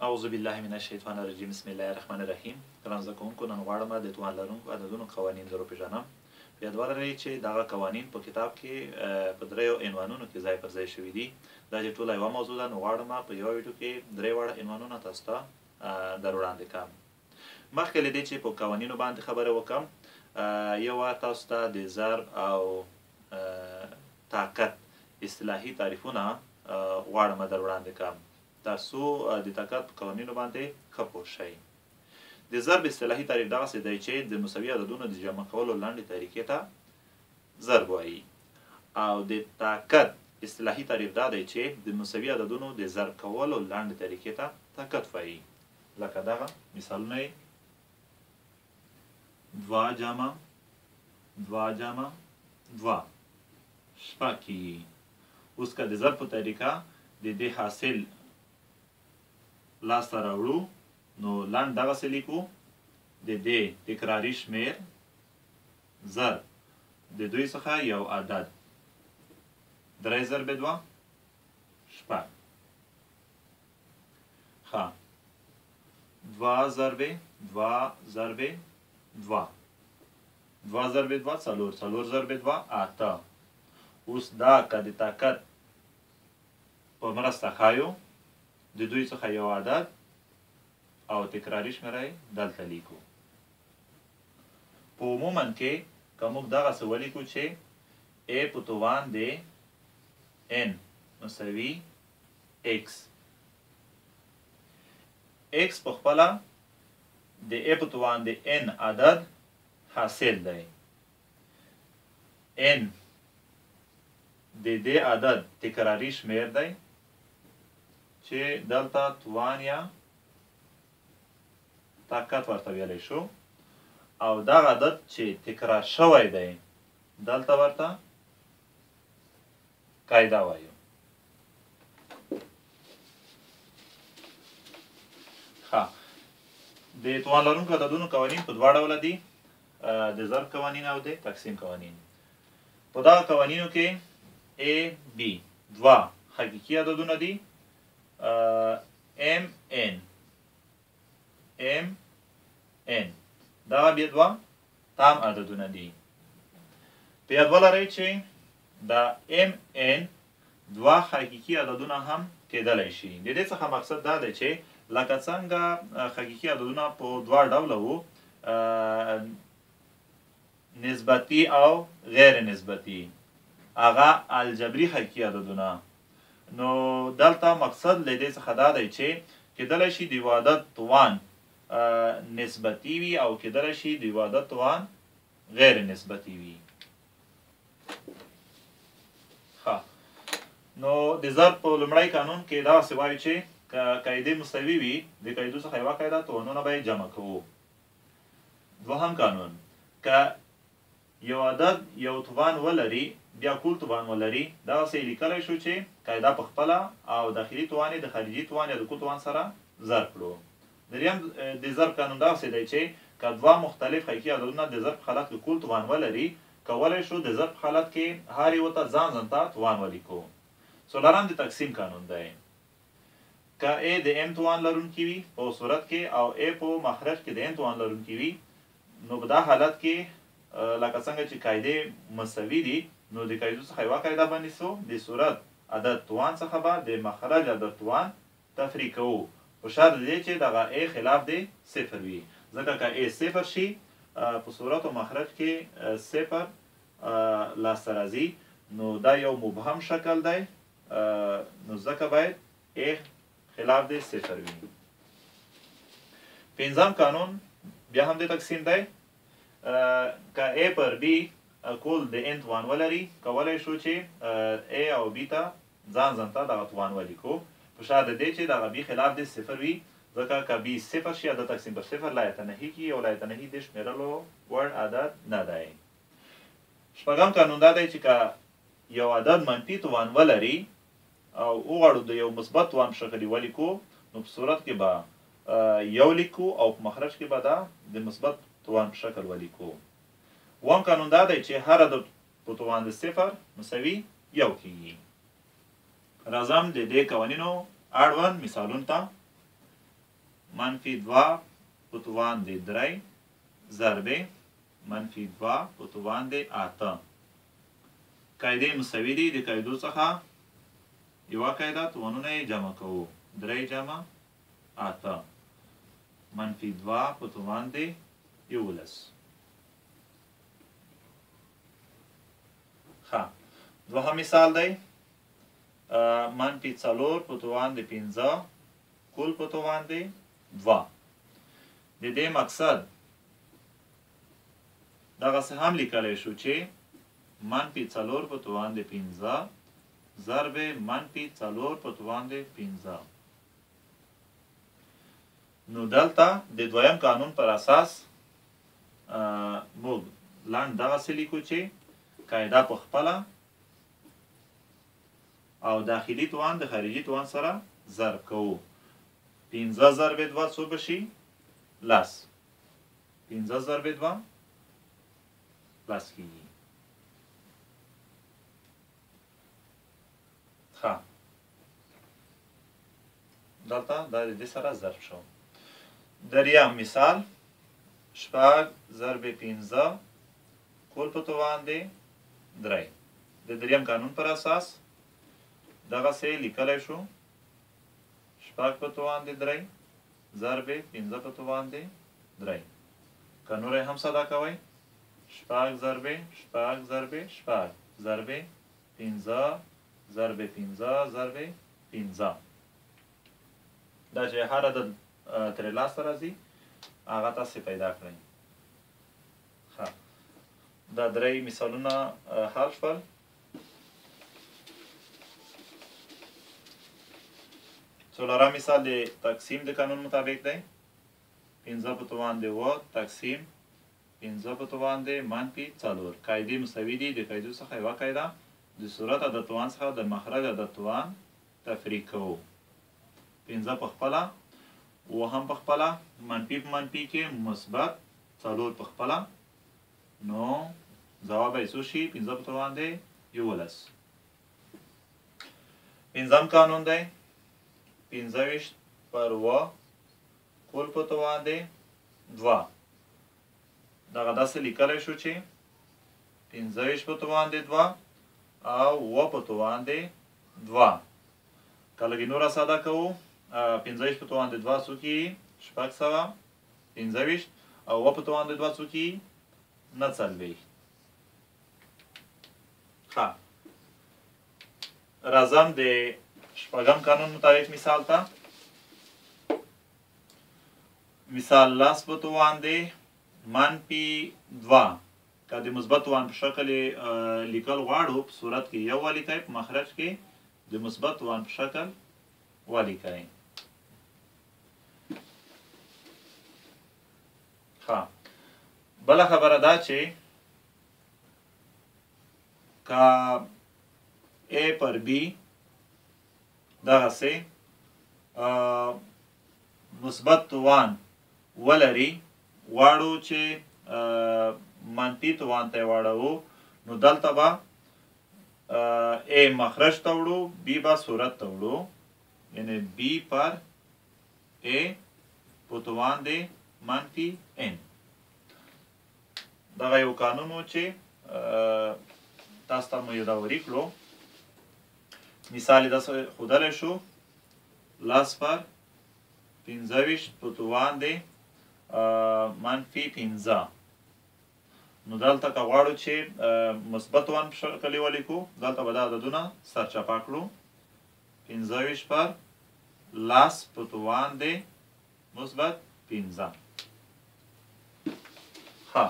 اعوذ بالله من الشیطان الرجیم بسم الله الرحمن الرحیم. ګران زده کوونکو، نن غواړم د توان لرونکو عددونو قوانین در وپېژنم. په یاد ولرئ چې دغه قوانین په کتاب کې په دریو عنوانونو کې ځای پر ځای شوي دي. دا چې ټوله یوه موضوع ده، نو غواړم په یوه ویډیو کې درې واړه عنوانونه تاسو ته در وړاندې کړم. مخکې له دې چې په قوانینو باندې خبرې وکړم، یوه تاسو ته د ضرب او طاقت اصطلاحي تعریفونه غواړم در وړاندې کړم، تاسو د طاقت په قوانینو باندې ښه پوه شئ. د ضرب اصطلاحي تعریف دغسې دی چې د مساوي عددونو د جمع کولو لنډې طریقې ته ضرب وایي، او د طاقت اصطلاحي تعریف دا دی چې د مساوي عددونو د ضرب کولو لنډې طریقې ته طاقت وایي. لکه دغه مثالونه یې: 2 جمع 2 جمع 2 شپږ کېږي. اوس که د ضرب په طریقه د دې حاصل لاسته راوړو، نو لنډ دغسې لیکو: د دې تکراري شمیر ضرب د دوی څخه یو عدد 3 ضرب 2 شپږ. ښه، 2 ضرب 2 ضرب 2 2 ضرب 2 څلور 4 ضرب 2 8. اوس دا که د طاقت په مرسته ښایو، د دوی څخه یو عدد او تکراري شمیره یې دلته لیکو. په عموما کې که موږ دغسې ولیکو چې a په توان د n مساوي x. x په خپله د a په توان د n عدد حاصل دی. n د دې عدد تکراري شمیر دی چې دلته توان یا طاقت ورته ویلی شو، او دغه عدد چې تکرار شوی دی دلته ورته قاعده وایو. ښه، د توان لرونکو عددونو قوانین په دوه ډوله دي، د ضرب قوانین او د تقسیم قوانین. په دغه قوانینو کې a b دوه حقیقي عددونه دي، m n دغه بیا دوه تام عددونه دي. په یاد ولرئ چې دا m n دوه حقیقي عددونه هم کیدلی شي. د دې څخه مقصد دا دی چې لکه څنګه حقیقي عددونه په دوه ډوله وو، نسبتي او غیر نسبتي، هغه الجبري حقیقي عددونه. نو دلته مقصد له دې څخه دا دی چې کیدلی شي د یو عدد توان نسبتي وي او کیدلی شي د یو عدد توان غیر نسبتي وي. ښه، نو د ضرب په لومړی قانون کې دغسې وایو چې که قاعدې مساوي وي، د قاعدو څخه یوه قاعده توانونه به یې جمع کوو. دوهم قانون: که یو عدد یو توان ولري، بیا کل توان ولري، دغسې لیکلی شو چې قاعده په خپله او داخلي توان یې د خارجي توان یا د کل توان سره ضرب کړو. دریم د ضرب قانون دغسې دی چې که دوه مختلف حقیقي عددونه د ضرب په حالت کې کل توان ولري، کولی شو د ضرب په حالت کې هر یو ته ځان ځانته توان ولیکو. څلورم د تقسیم قانون دی: که a د m توان لرونکي وي په صورت کې او a په مخرج کې د n توان لرونکي وي، نو په دا حالت کې لکه څنګه چې قاعدې مساوي دي، نو د قاعدو څخه یوه قاعده باندې سو د صورت عدد توان څخه به د مخرج عدد توان تفریق کوو، په شرط د دې چې دغه a خلاف د صفر وي. ځکه که a صفر شي، په صورت او مخرج کې صفر لاسته راځي، نو دا یو مبهم شکل دی، نو ځکه باید a خلاف د صفر وي. پنځم قانون بیا هم د تقسیم دی: که a پر b کل د n توان ولري، کولی شو چې a او b ته ځان ځانته دغه توان ولیکو، په شرط د دې چې دغه b خلاف د صفر وي. ځکه که b صفر شي، عدد تقسیم پر صفر لایتنهي کېږي او لایتنهي د شمېرلو وړ عدد نه دی. شپږم قانون دا دی چې که یو عدد منفي توان ولري او وغواړو د یو مثبت توان په شکل ولیکو، نو په صورت کې به یو لیکو او په مخرج کې به دا د مثبت توان په شکل ولیکو. اووم قانون دا دی چې هر عدد په توان د صفر مساوي یو کېږي. راځم د دې قوانینو اړوند مثالونو ته. منفي 2 په توان د 3 ضربې منفي 2 په توان د 8. قاعدې مساوي دي. د قاعدو څخه یوه قاعده توانونه یې جمع کوو. 3 جمع 8 منفي 2 په توان د 11. ښه دوهم مثال دی. منفي 4 په توان د 15 کل په توان د 2. د دې مقصد دغسې هم لیکلی شو چې منفي 4 په توان د 15 ضرب منفي 4 په توان د 15. نو دلته د دویم قانون پر اساس موږ لاندې دغسې لیکو چې قاعده په خپله او داخلي توان د خارجي توان سره ضرب کوو. 15 ضرب 2 څو بشي؟ 10. 15 ضرب 2 10 کیږي. ښه دلته دا د دې سره ضرب شو. دریم مثال 6 ضرب 15 کل په توان د 3. د دریم قانون پر اساس دغسې لیکلی شو 6 په توان د 3 ضرب 15 په توان د 3. که نور یې هم ساده کوئ 6 ضرب 6 ضرب 6 ضرب 15 ضرب 15 ضرب 15. دا چې هر عدد ترې لاسته راځي هغه تاسې پیدا کړئ. ښه دا 3 مثالونه حل شول. څلورم مثال د تقسیم د قانون مطابق دی. 15 په توان د 7 تقسیم 15 په توان د منفي 4. قاعدې مساوي دي. د قاعدو څخه یوه قاعده د صورت عدد توان څخه د مخرج عدد توان تفریق کوو. 15 په خپله و هم په خپله منفي په منفي کې مثبت 4 په خپله نو ځواب یې څو شي؟ 15 په توان د 11. پنځم قانون دی 15 پر و کل په توان د 2. دغه داسې لیکلی شو چې 15 په توان د 2 او و په توان د 2. که لږې نوره ساده کوو 15 په توان د 2 څو کېږي؟ 615 او و په توان د 2 څو کېږي؟ 49. ښه راځم د شپږم قانون مطابق مثال ته. مثال 10 په توان د منفي 2. که د مثبت توان په شکل لیکل غواړو په صورت کې یو ولیکئ، په مخرج کې د مثبت توان په شکل ولیکئ. ښه بله خبره دا چې که A پر B دغسې مثبت توان ولري غواړو چې منفي توان ته یې واړوو نو دلته به A مخرج ته وړو B به صورت ته وړو یعنې B پر A په توان د منفي N. دغه یو قانون و چې تاسو ته مو یادوري کړو. مثال یې داسې ښودلی شو 10 پر 15 په توان د منفي 15. نو دلته که غواړو چې مثبت توان په شکل یې ولیکو دلته به دا عددونه سرچپه کړو 15 پر 10 په توان د مثبت 15. ښه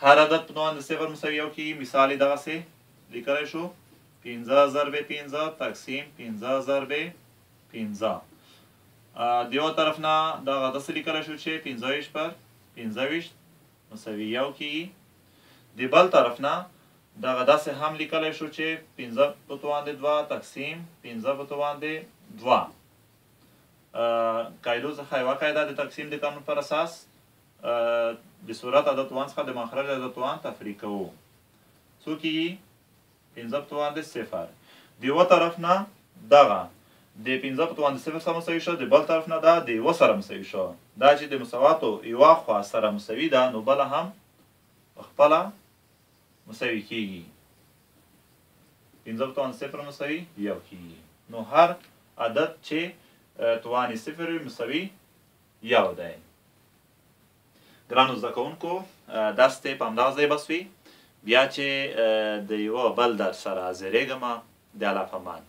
هر عدد په توان د 0 مساوي یو کېږي. مثال یې دغسې لیکلی شو 15 ضرب 15 تقسیم 15 ضرب 15. د یو طرف نه دغه داسې لیکلی شو چې 15 پر 15 مساوي یو کېږي. د بل طرف نه دغه داسې هم لیکلی شو چې 15 په توان د 2 تقسیم 15 په توان د 2. قاعدو څخه یوه قاعده د تقسیم د قانون پر اساس د صورت عدد توان څخه د مخرج عدد توان تفریق کوو. څو کېږي؟ 15 په توان د 0. د یوه طرف نه دغه د 15 په توان د 0 سره مساوي شو، د بل طرف نه دا د 1 سره مساوي شو. دا چې د مساواتو یوه خوا سره مساوي ده نو بله هم خپله مساوي کیږي. 15 په توان 0 مساوي 1 کیږي. نو هر عدد چې توان 0 وي مساوي 1 دی. ګرانو زده کوونکو درس ته په همدغه ځای بس وي. بیا چې د یوه بل درس سره حاضرېږم د الله په امان.